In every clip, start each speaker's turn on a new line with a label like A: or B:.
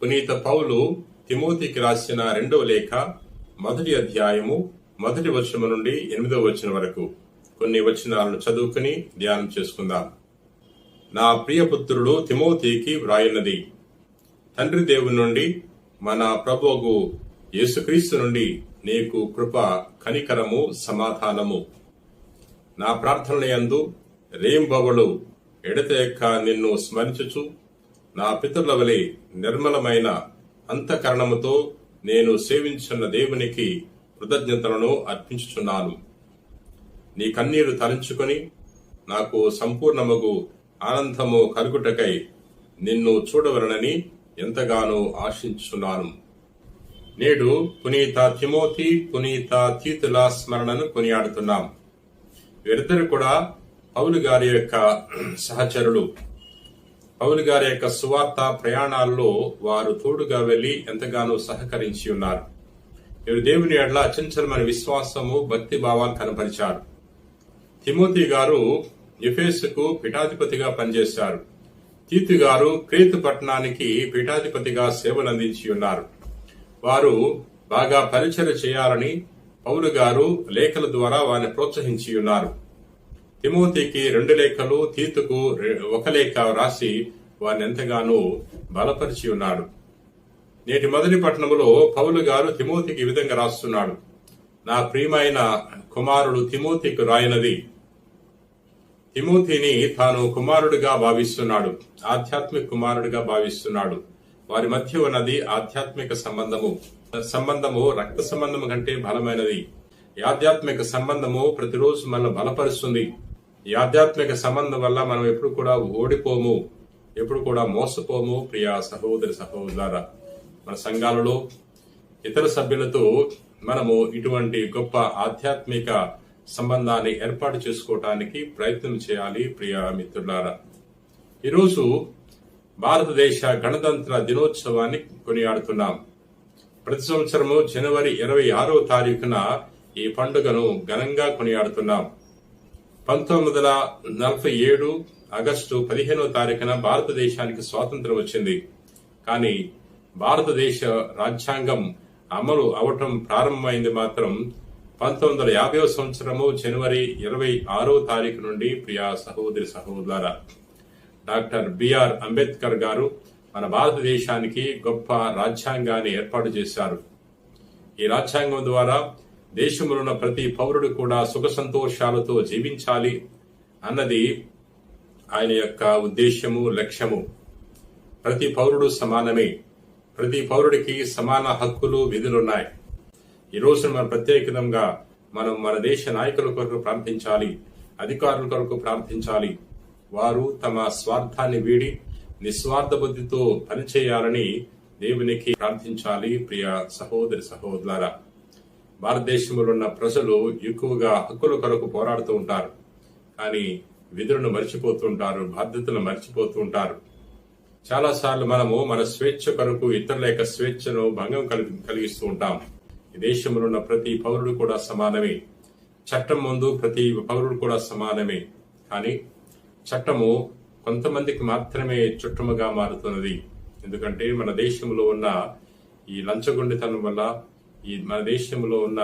A: పునీత పౌలు తిమోతికి రాసిన 2వ లేఖ 1వ అధ్యాయము 1వ వచనము నుండి 8వ వచనం వరకు కొన్ని వచనాలను చదువుకుని ధ్యానం చేసుకుందాం. నా ప్రియపుత్రుడు తిమోతికి వ్రాయున్నది, తండ్రి దేవుని నుండి మన ప్రభువు యేసుక్రీస్తు నుండి నీకు కృప, కనికరము, సమాధానము. నా ప్రార్థనలయందు రేంబవలు ఎడతెక్క నిన్ను స్మరించుచు నా పితరుల వలె నిర్మలమైన అంతఃకరణముతో నేను సేవించున్న దేవునికి కృతజ్ఞతలను అర్పించుచున్నాను. నీ కన్నీరు తలంచుకొని నాకు సంపూర్ణముగు ఆనందము కలుగుటకై నిన్ను చూడవలనని ఎంతగానో ఆశించుచున్నాను. నేడు పునీత తిమోతి, పునీత తీతుల స్మరణను కొనియాడుతున్నాం. వీరిద్దరు కూడా పౌలు గారి యొక్క సహచరులు. పౌలు గారి యొక్క సువార్త ప్రయాణాల్లో వారు తోడుగా వెళ్లి ఎంతగానో సహకరించి ఉన్నారు. వీరు దేవుని ఎడల అచంచలమైన విశ్వాసము, భక్తి భావాలు కనపరిచారు. తిమోతి గారు ఎఫెసుకు పీఠాధిపతిగా పనిచేశారు. తీతు గారు క్రేతు పట్టణానికి పీఠాధిపతిగా సేవలు అందించి ఉన్నారు. వారు బాగా పరిచర్య చేయాలని పౌలు గారు లేఖల ద్వారా వారిని ప్రోత్సహించి ఉన్నారు. తిమోతికి 2 లేఖలు, తీతుకు 1 లేఖ రాసి వారిని ఎంతగానో బలపరిచి ఉన్నాడు. నేటి మొదటి పట్టణంలో పౌలు గారు తిమోతికి ఈ విధంగా రాస్తున్నాడు, నా ప్రియమైన కుమారుడు తిమోతికి రాయనది. తిమోతిని తాను కుమారుడిగా భావిస్తున్నాడు, ఆధ్యాత్మిక కుమారుడిగా భావిస్తున్నాడు. వారి మధ్య ఉన్నది ఆధ్యాత్మిక సంబంధము రక్త సంబంధము కంటే బలమైనది. ఈ ఆధ్యాత్మిక సంబంధము ప్రతిరోజు మనల్ని బలపరుస్తుంది. ఈ ఆధ్యాత్మిక సంబంధం వల్ల మనం ఎప్పుడు కూడా ఓడిపోము, ఎప్పుడు కూడా మోసపోము. ప్రియ సహోదరి సహోదరులారా, మన సంఘాలలో ఇతర సభ్యులతో మనము ఇటువంటి గొప్ప ఆధ్యాత్మిక సంబంధాన్ని ఏర్పాటు చేసుకోవటానికి ప్రయత్నం చేయాలి. ప్రియ మిత్రులారా, ఈరోజు భారతదేశ గణతంత్ర దినోత్సవాన్ని కొనియాడుతున్నాం. ప్రతి సంవత్సరము జనవరి 26వ తారీఖున ఈ పండుగను ఘనంగా కొనియాడుతున్నాం. 1947 ఆగస్టు 15వ తారీఖున భారతదేశానికి స్వాతంత్రం వచ్చింది. కానీ భారతదేశ రాజ్యాంగం అమలు అవటం ప్రారంభమైంది మాత్రం 1950వ సంవత్సరము జనవరి 26వ తారీఖు నుండి. ప్రియా సహోదరి సహోదరులారా, డాక్టర్ బిఆర్ అంబేద్కర్ గారు మన భారతదేశానికి గొప్ప రాజ్యాంగాన్ని ఏర్పాటు చేశారు. ఈ రాజ్యాంగం ద్వారా దేశంలో ఉన్న ప్రతి పౌరుడు కూడా సుఖ సంతోషాలతో జీవించాలి అన్నది ఆయన యొక్క ఉద్దేశము, లక్ష్యము. ప్రతి పౌరుడు సమానమే. ప్రతి పౌరుడికి సమాన హక్కులు, విధులున్నాయి. ఈ రోజు మనం ప్రత్యేకంగా మన దేశ నాయకుల కొరకు ప్రార్థించాలి, అధికారుల కొరకు ప్రార్థించాలి. వారు తమ స్వార్థాన్ని వీడి నిస్వార్థ బుద్ధితో పనిచేయాలని దేవునికి ప్రార్థించాలి. ప్రియ సహోదరి సహోదరులారా, భారతదేశంలో ఉన్న ప్రజలు ఎక్కువగా హక్కుల కొరకు పోరాడుతూ ఉంటారు, కానీ విధులను మర్చిపోతూ ఉంటారు, బాధ్యతలను మర్చిపోతూ ఉంటారు. చాలా సార్లు మనము మన స్వేచ్ఛ కొరకు ఇతరుల యొక్క స్వేచ్ఛను భంగం కలిగిస్తూ ఉంటాం. ఈ దేశంలో ఉన్న ప్రతి పౌరుడు కూడా సమానమే. చట్టం ముందు ప్రతి పౌరుడు కూడా సమానమే. కానీ చట్టము కొంతమందికి మాత్రమే చుట్టముగా మారుతున్నది. ఎందుకంటే మన దేశంలో ఉన్న ఈ లంచగొండితనం వల్ల, మన దేశంలో ఉన్న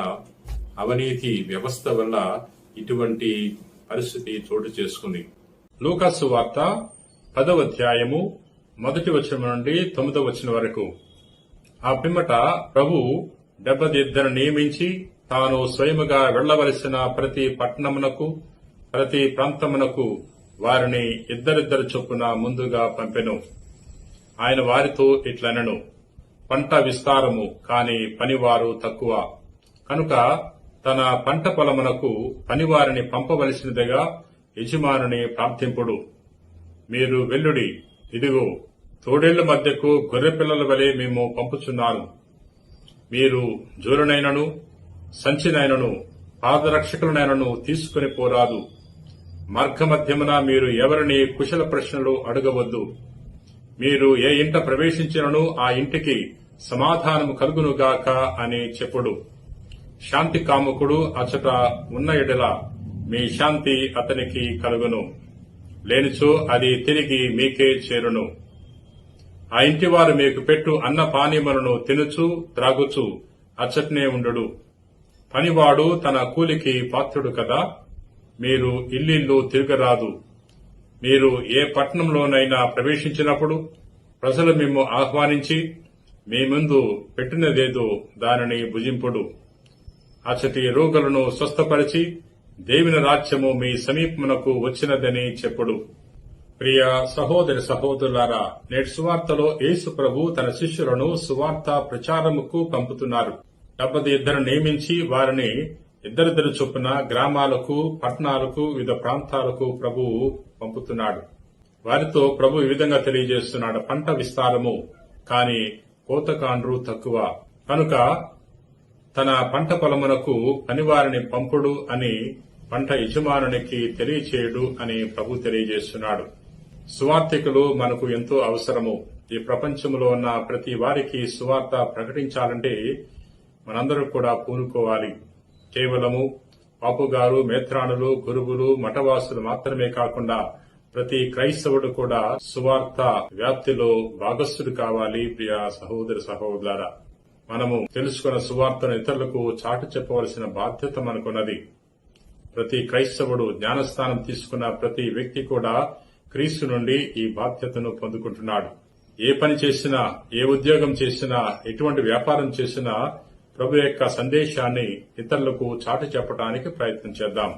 A: అవినీతి వ్యవస్థ వల్ల ఇటువంటి పరిస్థితి చోటు చేసుకుంది. లూకాసు వార్త 10వ అధ్యాయము 1వ వచనం నుండి 9వ వచనం వరకు. ఆ పిమ్మట ప్రభు 72 నియమించి తాను స్వయముగా వెళ్లవలసిన ప్రతి పట్టణమునకు, ప్రతి ప్రాంతమునకు వారిని ఇద్దరిద్దరు చొప్పున ముందుగా పంపెను. ఆయన వారితో ఇట్లనెను, పంట విస్తారము, కాని పనివారు తక్కువ. కనుక తన పంట పొలమునకు పనివారిని పంపవలసినదిగా యజమానుని ప్రార్థింపుడు. మీరు వెల్లుడి, ఇదిగో తోడేళ్ల మధ్యకు గొర్రెపిల్లల వలె మేము పంపుచున్నాను. మీరు జోరునైనను సంచినైనను పాదరక్షకులనైనను తీసుకుని పోరాదు. మార్గమధ్యమున మీరు ఎవరిని కుశల ప్రశ్నలు అడగవద్దు. మీరు ఏ ఇంట ప్రవేశించినను ఆ ఇంటికి సమాధానము కలుగునుగాక అని చెప్పుడు. శాంతి కాముకుడు అచట ఉన్న ఎడల మీ శాంతి అతనికి కలుగును, లేనిచో అది తిరిగి మీకే చేరును. ఆ ఇంటి వారు మీకు పెట్టు అన్న పానీయములను తినుచు త్రాగుచు అచ్చటనే ఉండుడు. పనివాడు తన కూలికి పాత్రుడు కదా. మీరు ఇల్లిల్లు తిరగరాదు. మీరు ఏ పట్టణంలోనైనా ప్రవేశించినప్పుడు ప్రజలు మిమ్ము ఆహ్వానించి మీ ముందు పెట్టినదేదో దానిని భుజింపుడు. అచ్చటి రోగులను స్వస్థపరిచి దేవుని రాజ్యము మీ సమీపమునకు వచ్చినదని చెప్పుడు. ప్రియ సహోదరి సహోదరులారా, నేటి సువార్తలో యేసు ప్రభు తన శిష్యులను సువార్త ప్రచారముకు పంపుతున్నారు. 72 నియమించి వారిని ఇద్దరిద్దరు చొప్పున గ్రామాలకు, పట్టణాలకు, వివిధ ప్రాంతాలకు ప్రభువు పంపుతున్నాడు. వారితో ప్రభు ఈ విధంగా తెలియజేస్తున్నాడు: పంట విస్తారము, కాని కోతకాండ్రు తక్కువ. కనుక తన పంట పొలమునకు పనివారిని పంపుడు అని పంట యజమానునికి తెలియచేయుడు అని ప్రభు తెలియజేస్తున్నాడు. సువార్తికులు మనకు ఎంతో అవసరము. ఈ ప్రపంచంలో ఉన్న ప్రతి వారికి సువార్త ప్రకటించాలంటే మనందరూ కూడా పూనుకోవాలి. కేవలము పాపుగారు, మేత్రాణులు, గురువులు, మఠవాసులు మాత్రమే కాకుండా ప్రతి క్రైస్తవుడు కూడా సువార్త వ్యాప్తిలో భాగస్థుడు కావాలి. ప్రియ సహోదరి సహోదరులారా, మనము తెలుసుకున్న సువార్తను ఇతరులకు చాటు చెప్పవలసిన బాధ్యత మనకున్నది. ప్రతి క్రైస్తవుడు, జ్ఞానస్థానం తీసుకున్న ప్రతి వ్యక్తి కూడా క్రీస్తు నుండి ఈ బాధ్యతను పొందుకుంటున్నాడు. ఏ పని చేసినా, ఏ ఉద్యోగం చేసినా, ఎటువంటి వ్యాపారం చేసినా ప్రభు యొక్క సందేశాన్ని ఇతరులకు చాటి చెప్పడానికి ప్రయత్నం చేద్దాం.